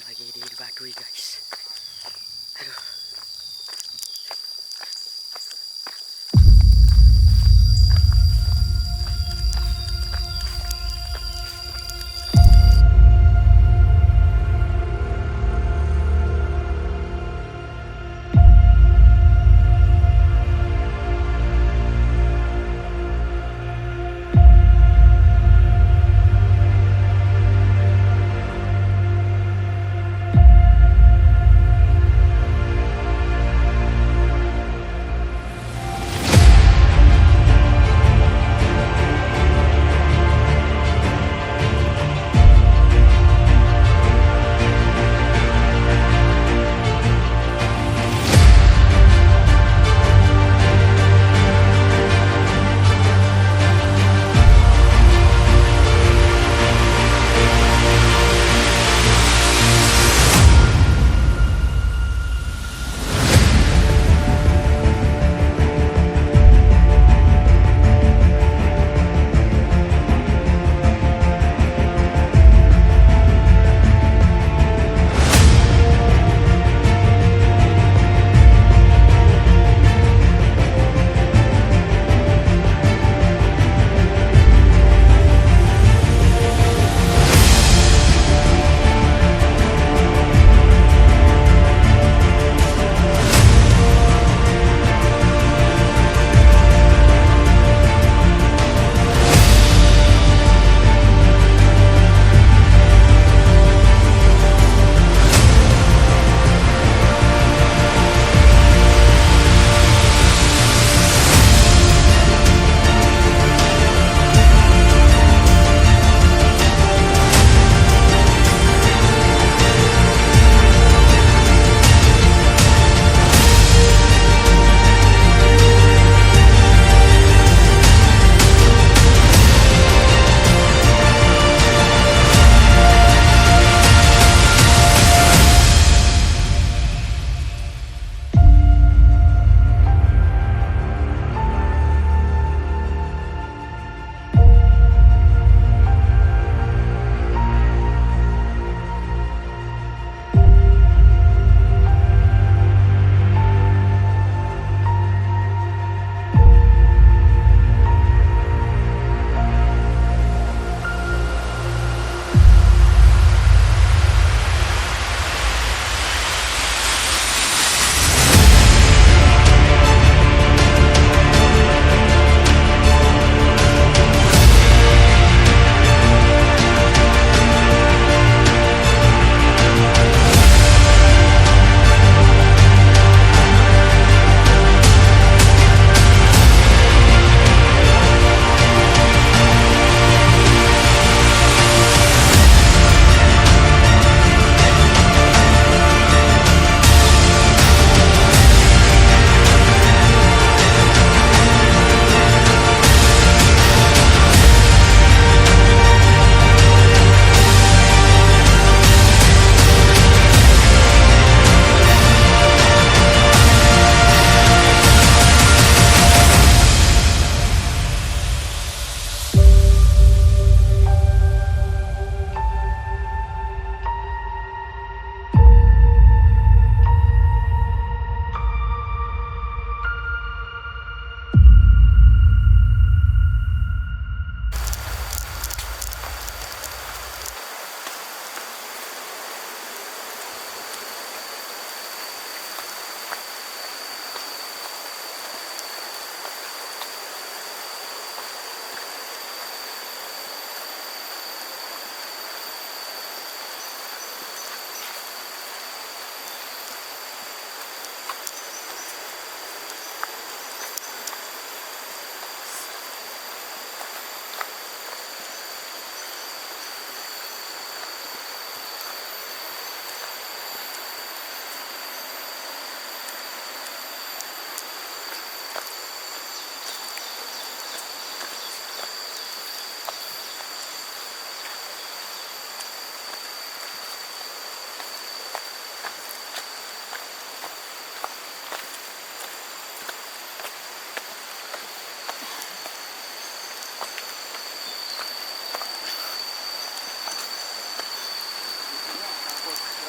lagi di Baduy guys. Aduh.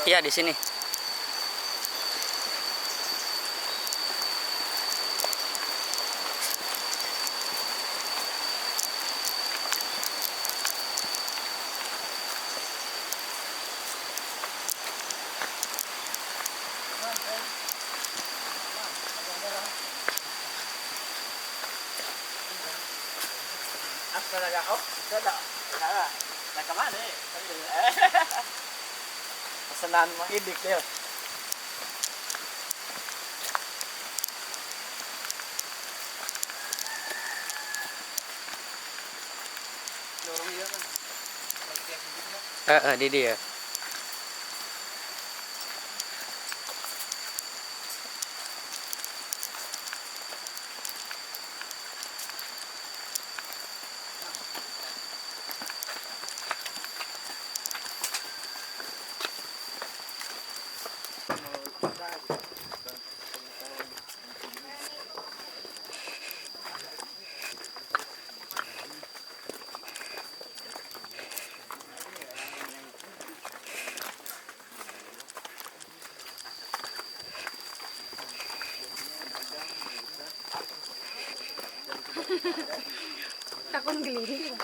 Iya, di sini. Talaga ako? Sada. Sada. Nakaman eh. Pasanan mo hidik kayo. Lorong iya kan. Di dia. Takon geli.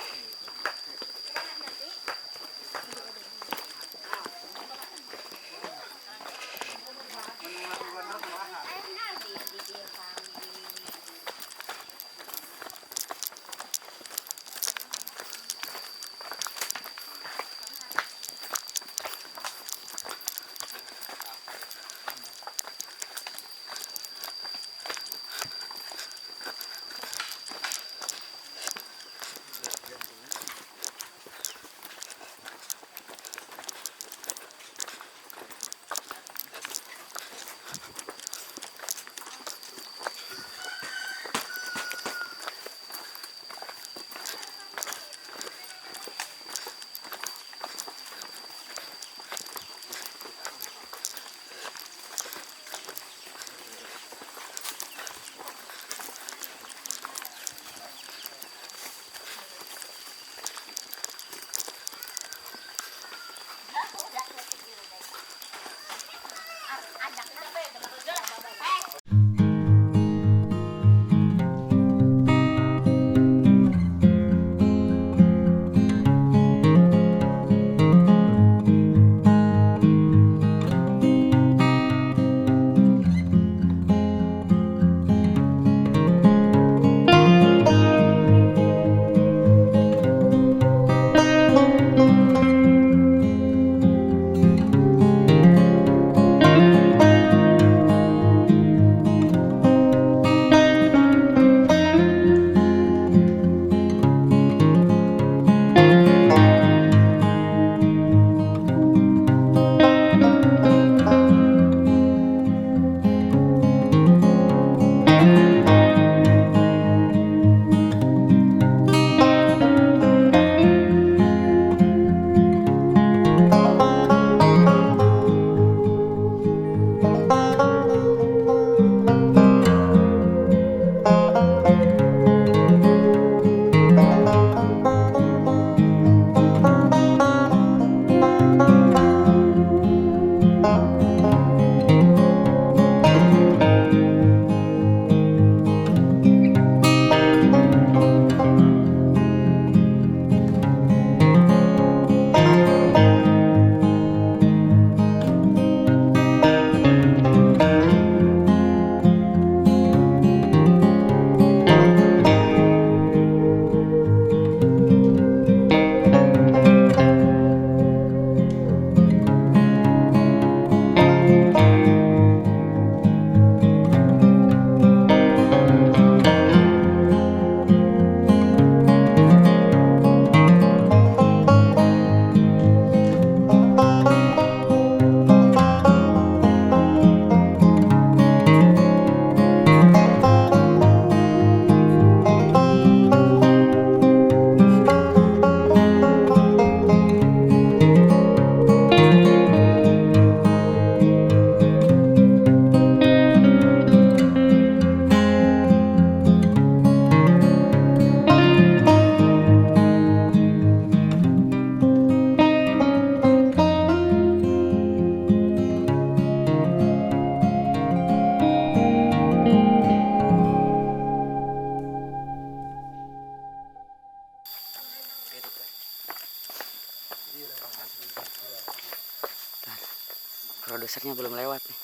Produsernya belum lewat nih.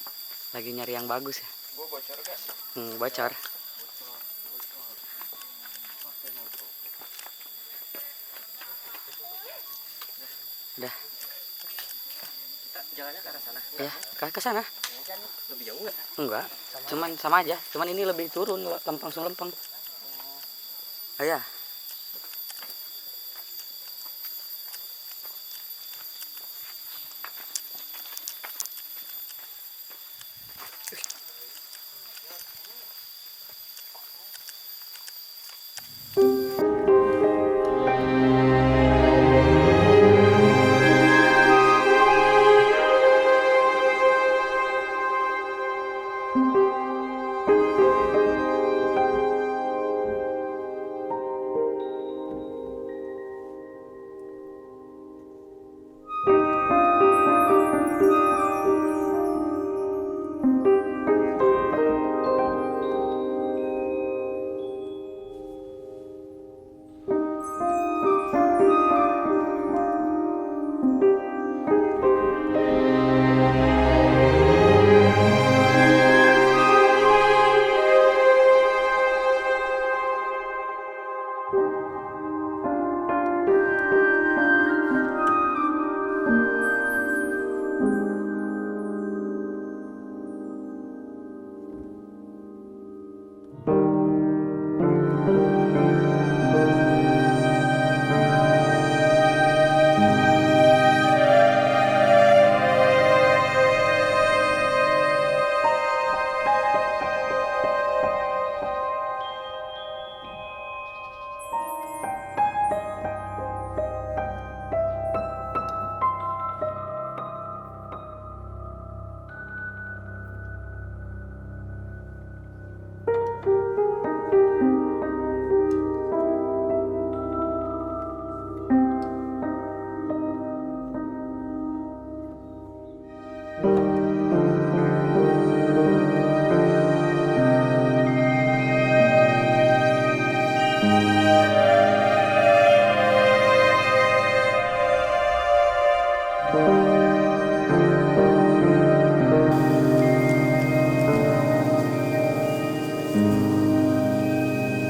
Lagi nyari yang bagus ya. Gua bocor gak? Bocor. Udah. Kita jalannya ke arah sana. Ya, ke sana. Lebih jauh nggak? Enggak. Cuman sama aja. Cuman ini lebih turun lempeng. Oh ya.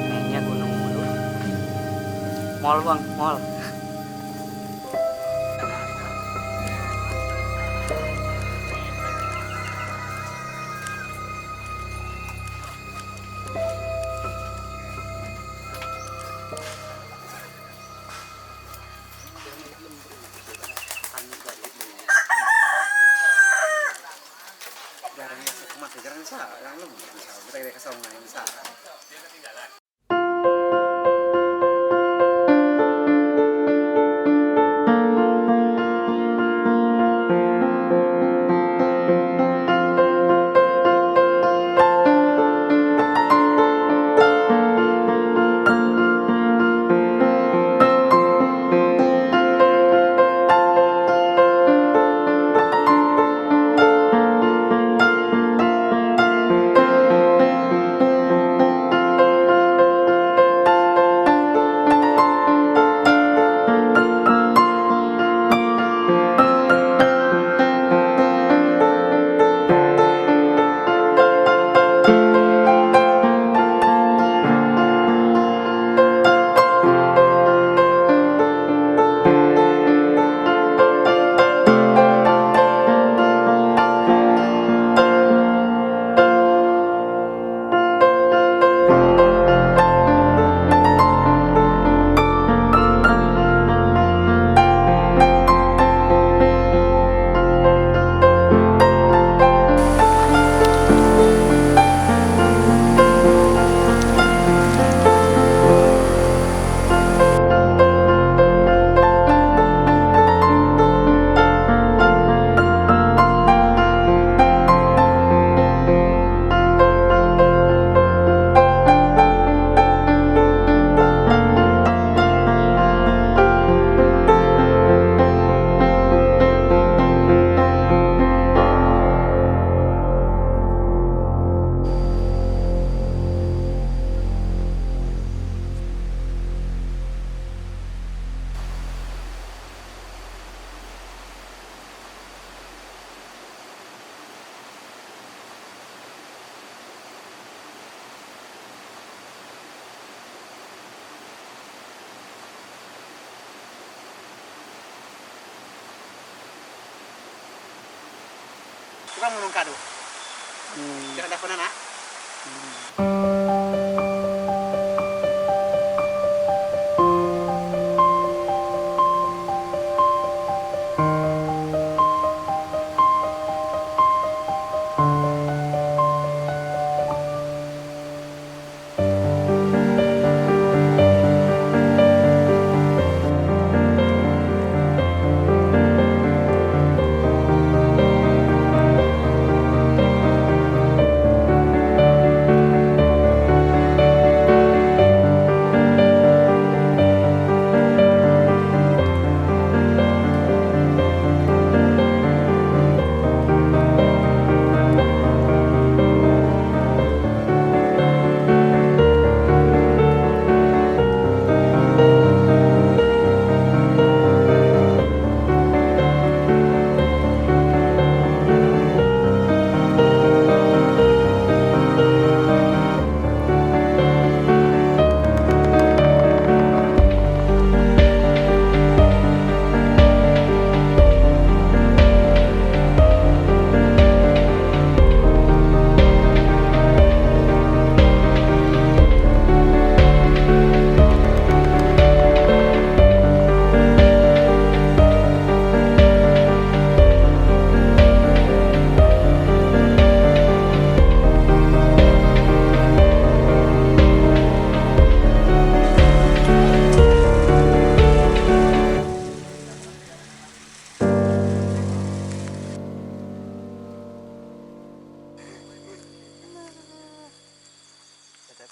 Kayaknya gunung dulu. Mall bang, mall. Jarang sa, yang lembut sa. Kita kesel main sa. Tukang mulung kado. Hmm. Kira dapat anak.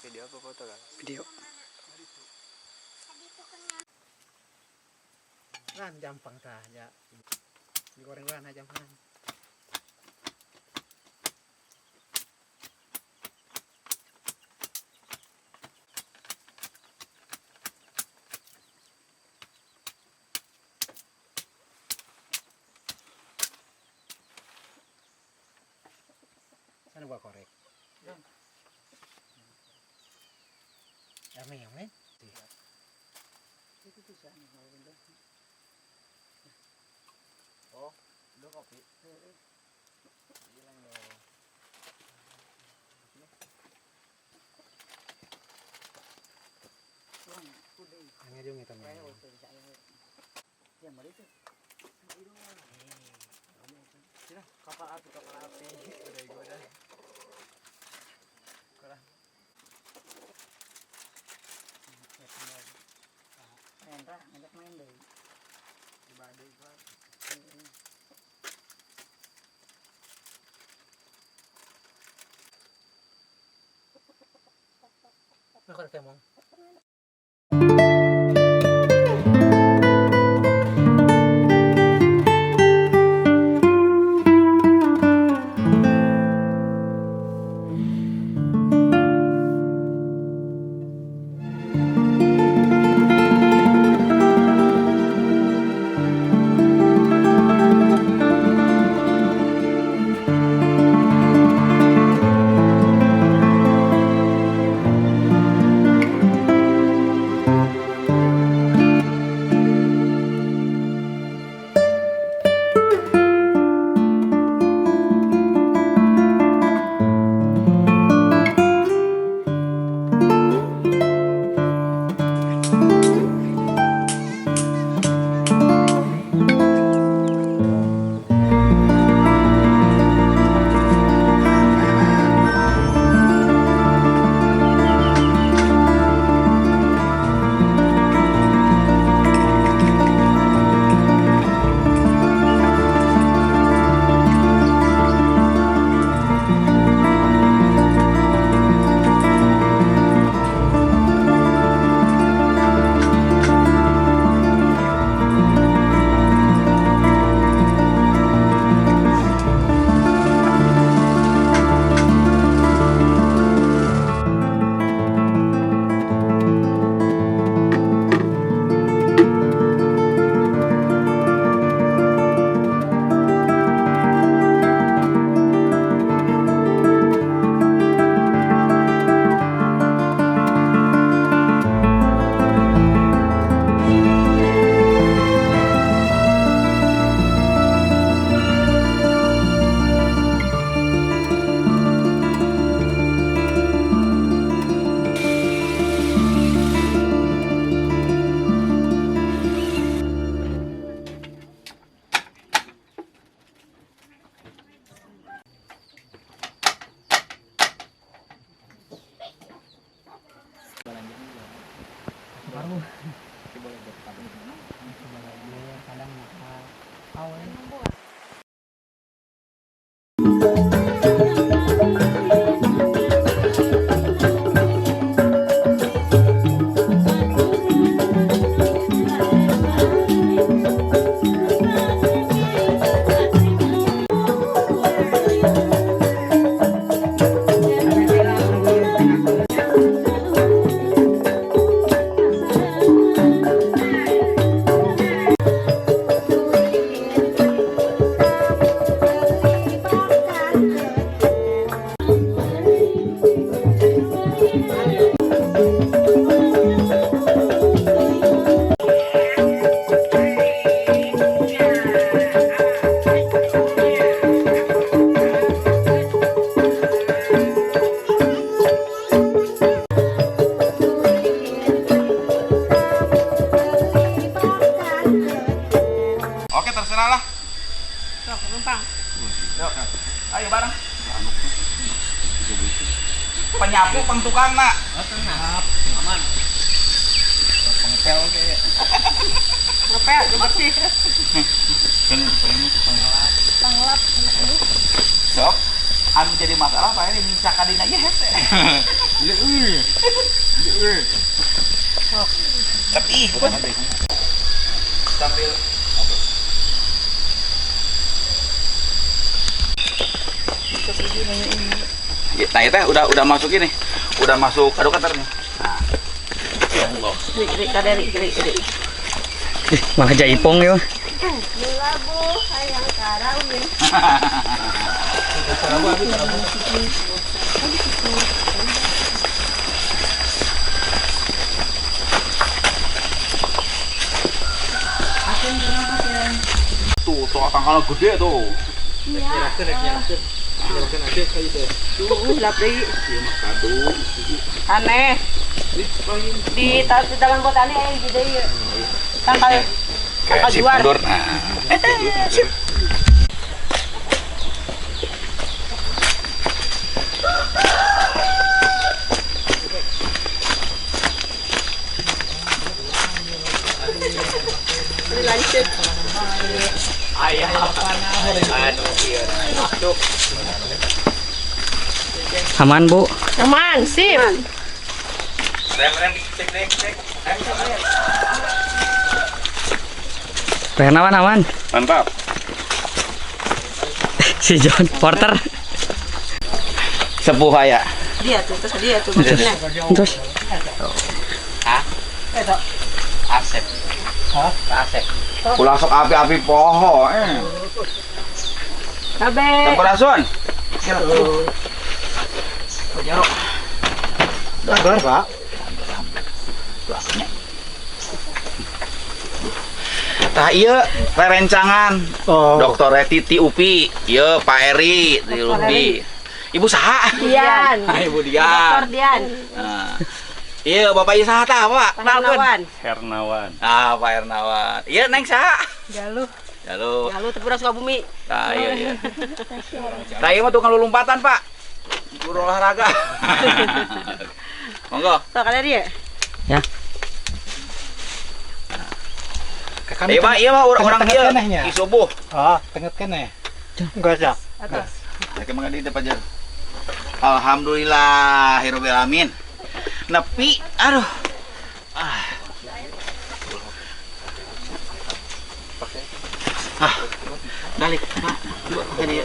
Video apa foto kan? Video. Kan jampang saja. Digoreng mana jampangan. Sana gua korek. Yang men? Itu bisa nih kalau benda. Oh, udah kopi. Hilang dong. Hanya dong itu men. Ya mari itu. Sini kapal api. Udah gua dah. Kurang. Endra ngajak main deh. Di badai kan. Nah, kalau kemong. sana lah. Sok, numpang. Yuk. Ayo bareng. Penyapu pang tukang nak. Aman. Pengepel kayak. Ngepel, bersih. Panglap. Sok. Anu jadi masalah Pak ini minta kadina ieu hese. Tapi sambil nah itu udah masuk ini, udah masuk aduh katernya. Nah, Kiri. Malah jaipong ya. Mula bu, sayang karawin. tuh akang gede tuh. Nyerahkeun aja kayak itu. Lap deui. Ieu mah kado. Aneh. Di tangan buat aneh yang gede ya. Tangkal Kayak si juar. mundur. Nah. Sip. Lanjut. Ayah apa anu ieu. Masuk. Aman, Bu. Aman, sip. Rem cek. Rehan aman. Mantap. Si John Porter. Sepuh aya. Dia tuh, maksudnya. Terus Hah? Asep. Hah? Asep. Pulang sok api-api poho. Kabe. Sampurasun. Jarok. Sabar, Pak. Tah ieu rerencangan. Oh. Dokter Titi Upi, ieu Pak Eri di Upi. Ibu saha? Dian. Ah, Ibu Dokter Dian. Dian. Nah. Iya, Bapak ieu saha tah, Pak? Hernawan. Hernawan. Ah, Pak Hernawan. Iya, Neng saha? Galuh. Halo. Galuh Tepura Sukabumi. Nah, iya. Nah, ieu mah tukang lulumpatan, Pak. Guru olahraga. Monggo. Sok ada dia. ya. Iya mah orang dia kenehnya. di subuh. Oh, tenget keneh. Enggak aja. Atas. Oke, mangga di depan jar. Alhamdulillahirabbil alamin. Nepi, aduh. Balik, Pak. Yuk, tadi.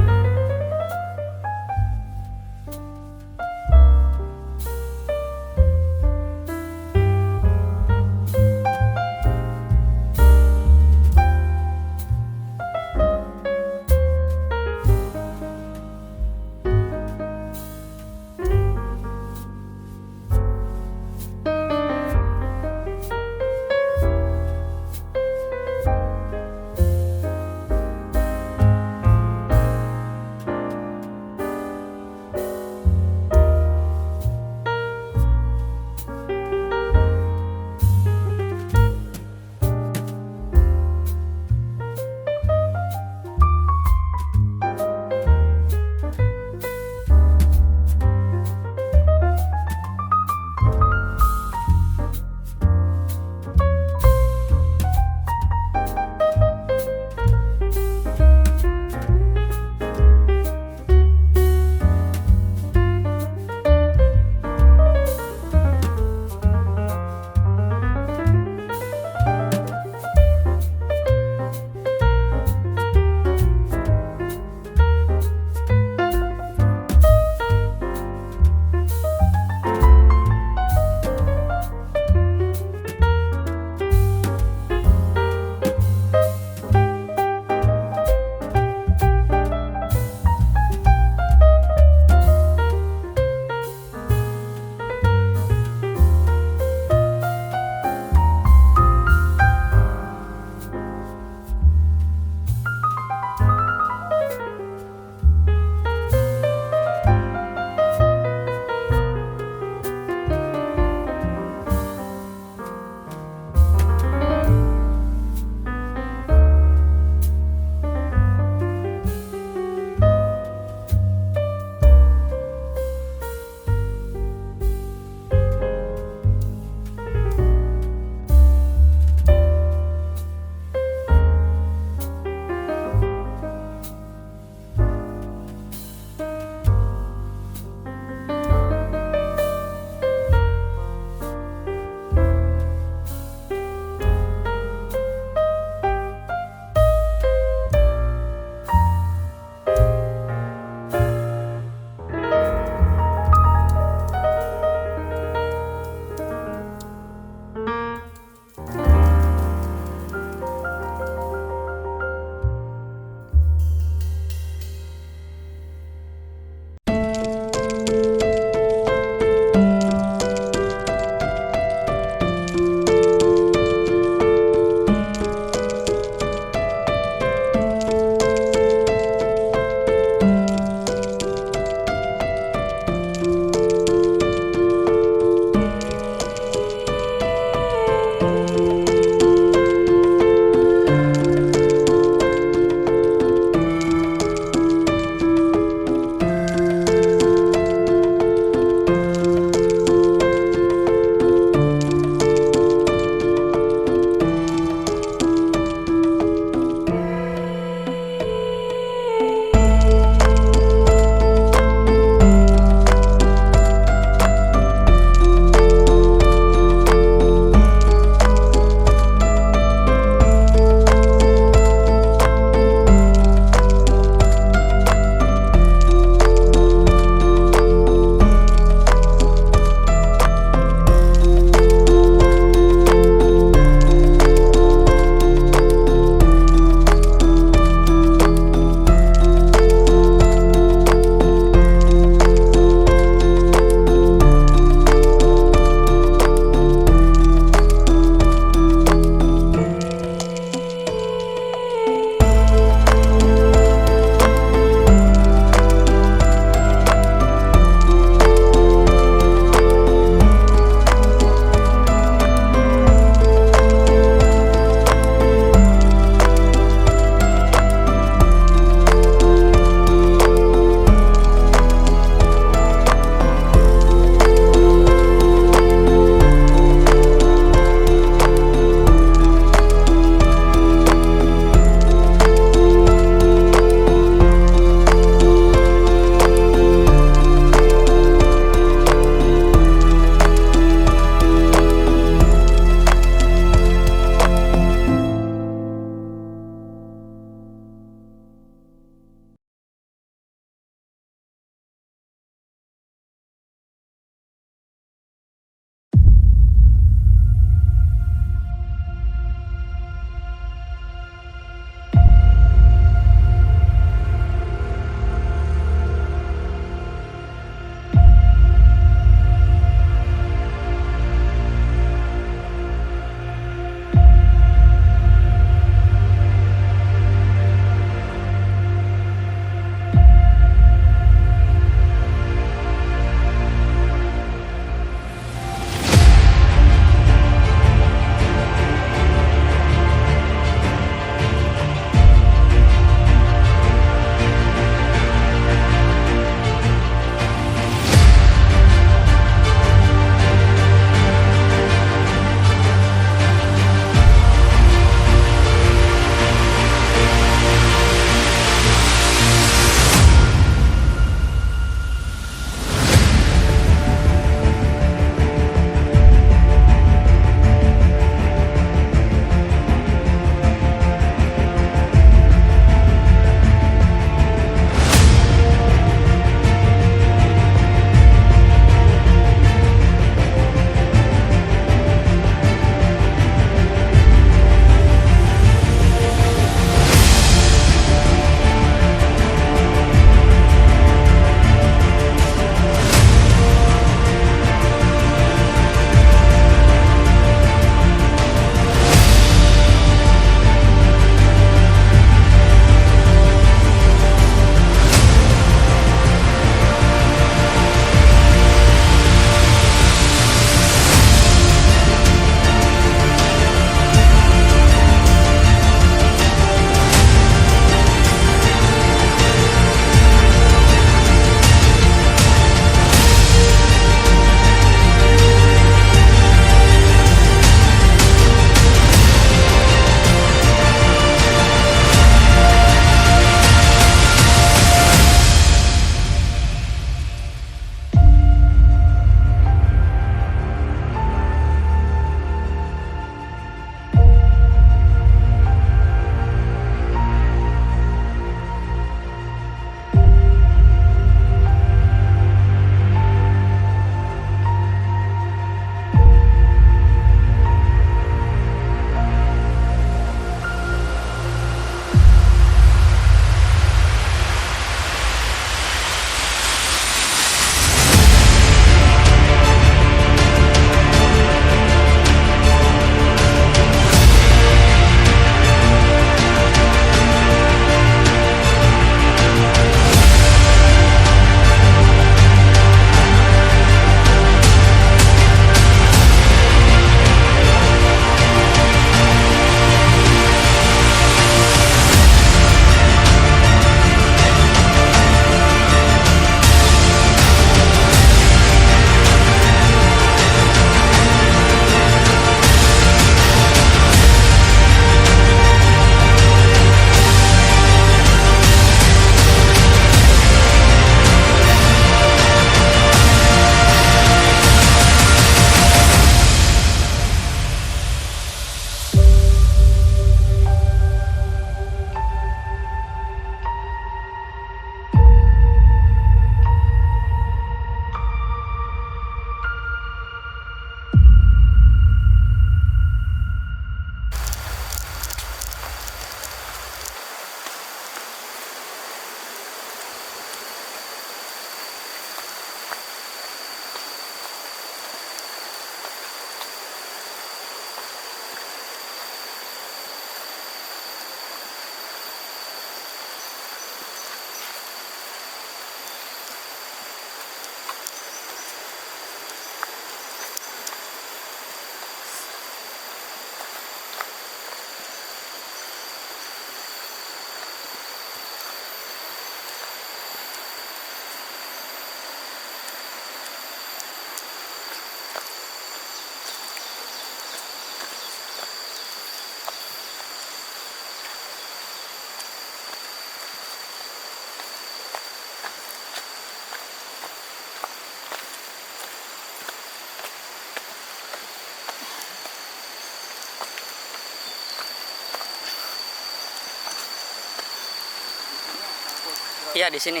Iya di sini.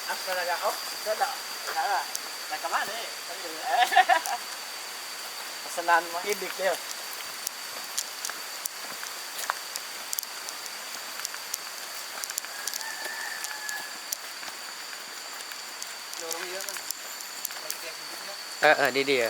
Astaga, oh, sudah. Salah. Nah, kemana nih? Pesanan menghidik dia. Dorong dia kan. Di dia.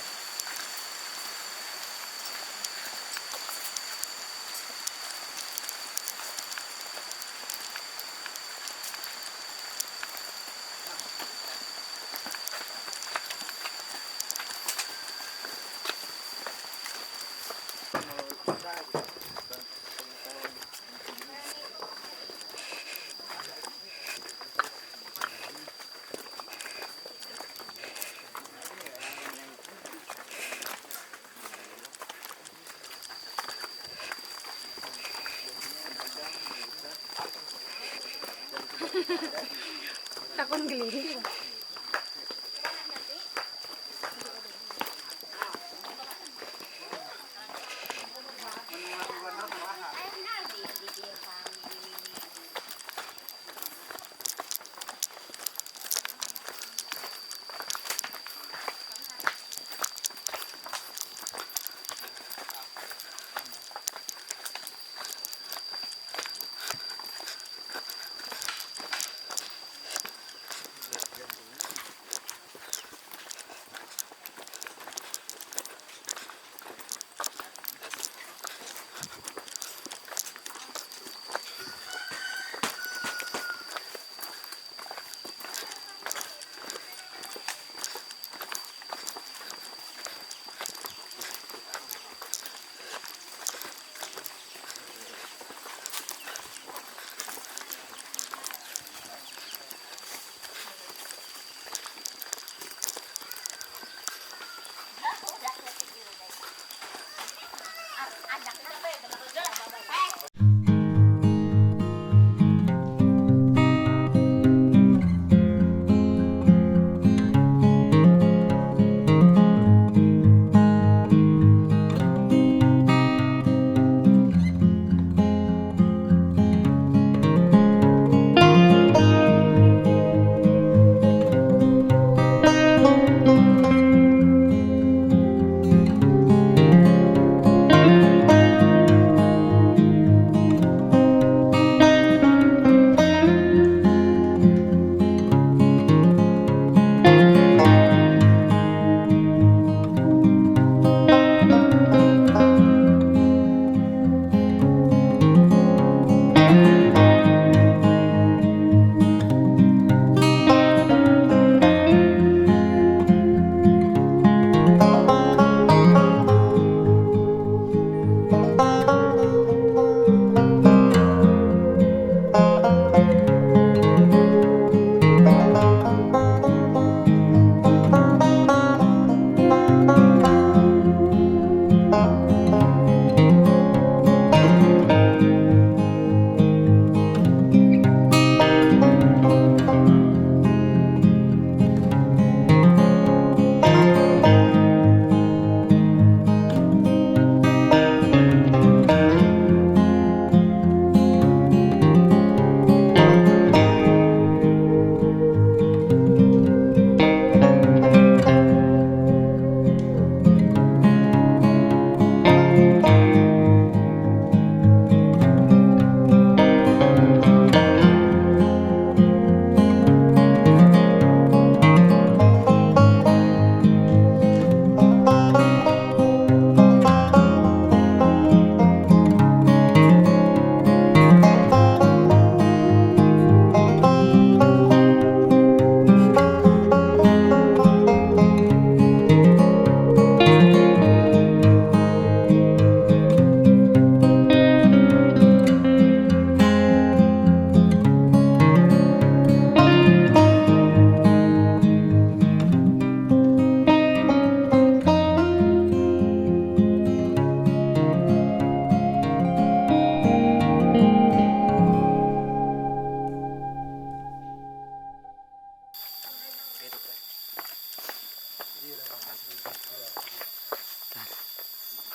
Takon geli.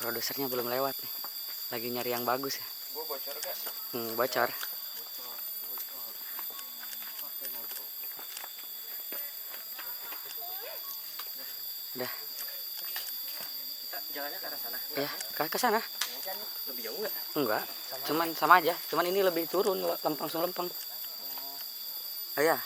Produsernya belum lewat nih. Lagi nyari yang bagus ya. Gua bocor gak? Bocor. Udah. Jalannya ke arah sana. Ya, ke sana. Lebih jauh nggak? Enggak. Cuman sama aja. Cuman ini lebih turun lempeng. Oh ya.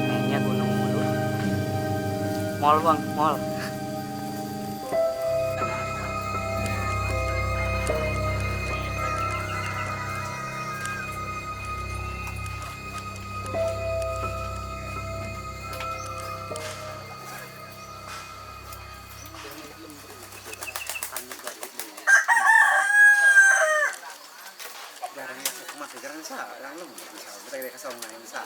Kayaknya gunung dulu. Mall bang, mall. Jarangnya aku masih jarang sa, jarang lu bisa. Kita kasih kasong main sa.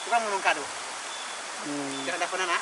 Kurang ngomong kado. Kira ada nak.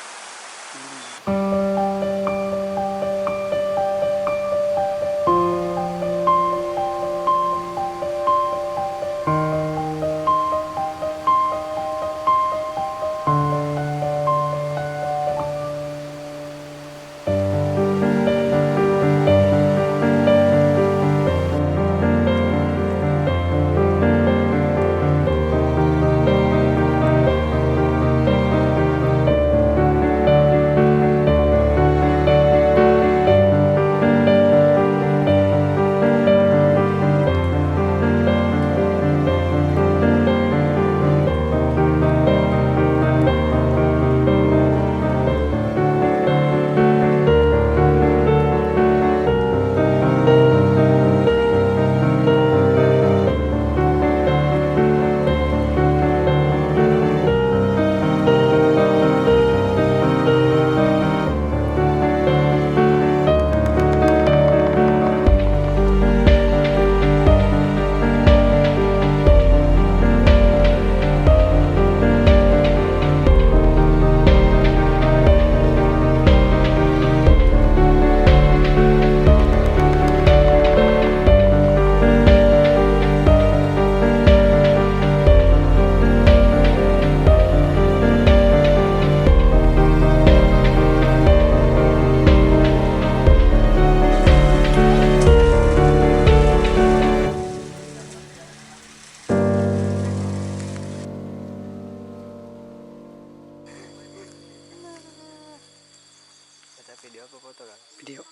Video apa foto kan? Video.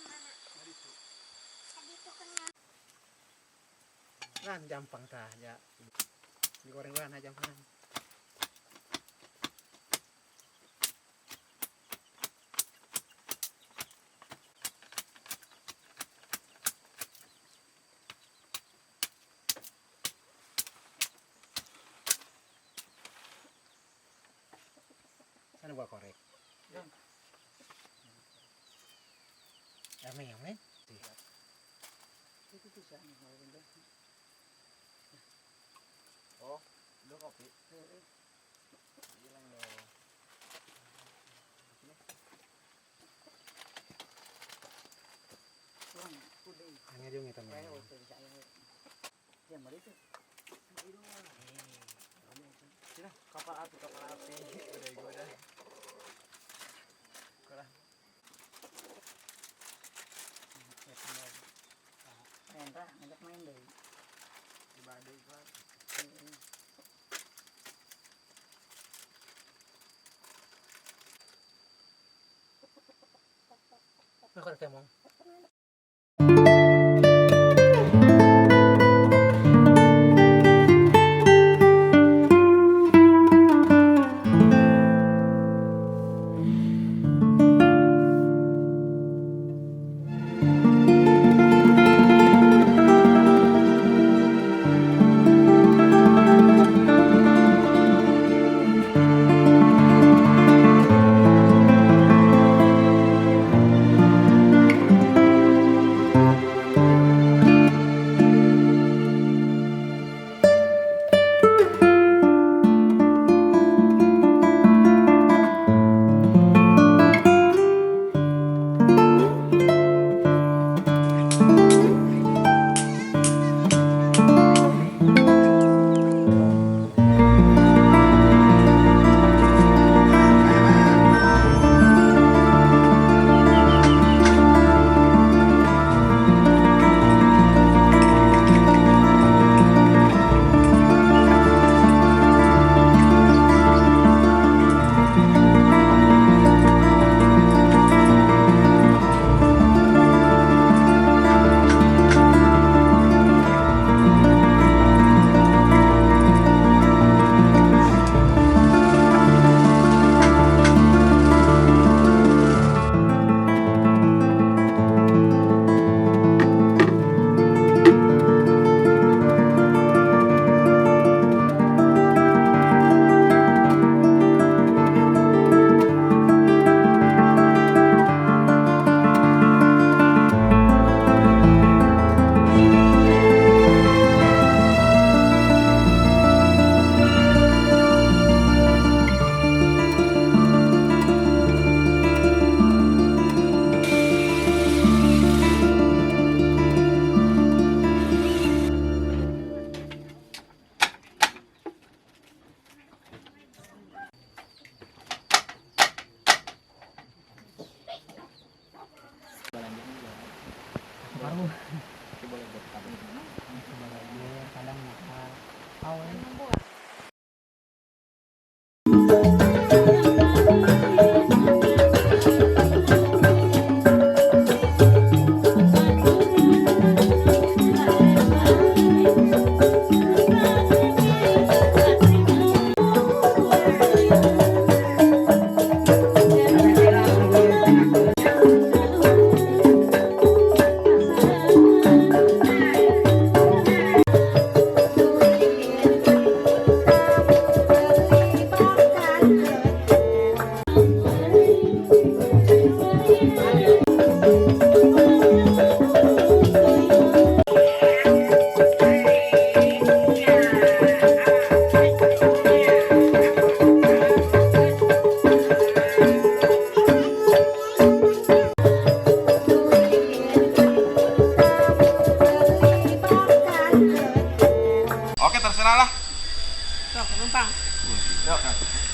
Kan jampang tah ya. Digoreng bahan aja jampang. Sana buat korek. Ramai yang lain? Itu bisa nih kalau rendah. Oh, udah kopi. Hilang dong. Kurang, udah. Hanya juga kita main. Ya mari tu. Sini, kapal api. Udah gue dah. Kurang. Entah, ngajak main deh. Di Bandung kan. Nah, kalau temong.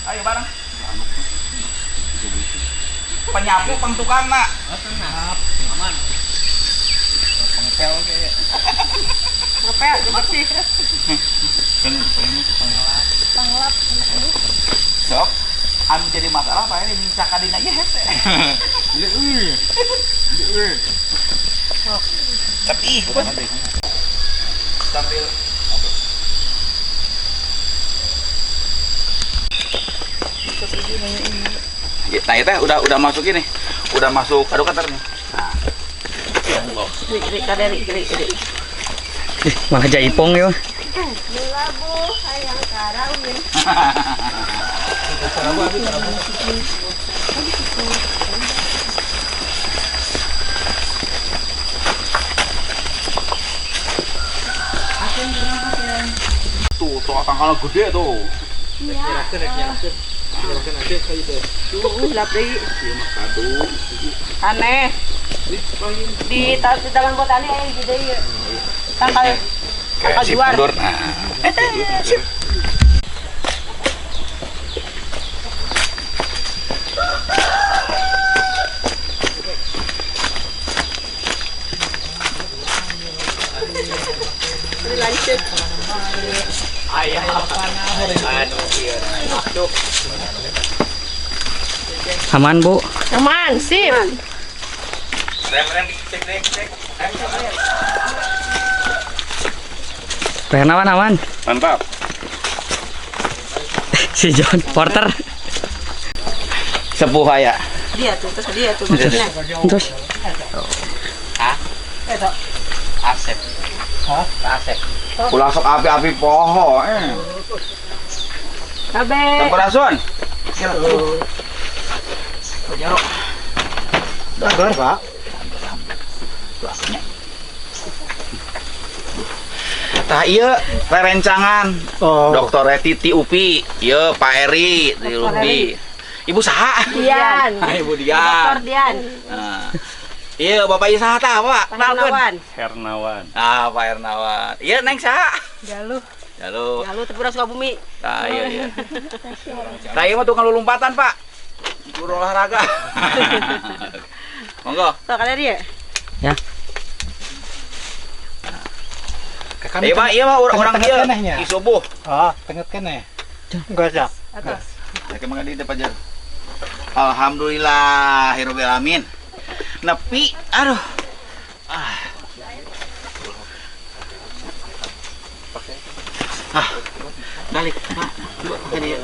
Ayo bareng. Penyapu pang tukang nak. Aman. Pengepel kayak. Ngepel, bersih. Panglap ini. Sok, anu jadi masalah Pak ini mincak kadina ieu hese. Tapi sambil nah itu udah masuk ini, udah masuk aduh katernya. Nah, Kiri. Malah jaipong ya. Belabu sayang karawin. tuh tangkalan gede tuh. Nyalakan aja kayak itu. Gelap deh. Iya mah kado. Aneh. Di dalam buat aneh yang gede ya. Tangkal Kayak si juar. mundur. Nah. Sip. Lanjut. Aman, Bu. Aman, sip. Rem cek. Pernawan aman. Mantap. Si John Porter. Sepuh ya. Dia tuh, maksudnya. Terus Asep. Hah? Asep. Ulah sok api-api poho Kabe. Sampurasun. Jarok. Sabar, Pak. Tah ieu rerencangan. Oh. Dokter Titi Upi, ieu Pak Eri di Upi. Ibu saha? Dian. Ibu Dokter Dian. Dian. Nah. Iya, Bapak ieu saha tah, Pak? Hernawan. Hernawan. Ah, Pak Hernawan. Iya, Neng saha? Galuh. Halo. Galuh Tepura Sukabumi. Nah, iya. Nah, ieu mah tukang lulumpatan, Pak. Guru olahraga. Monggo. Tuh kalian dia. Ya. Iya, Pak, iya mah orang tengah-tengah ieu. kenehnya. Isubuh. Oh, tenget kene. Enggak ada. Atas. Saya kemana di depan jalan. Alhamdulillahirabbil alamin. Nepi, aduh. Balik, Pak. Coba pakai dia.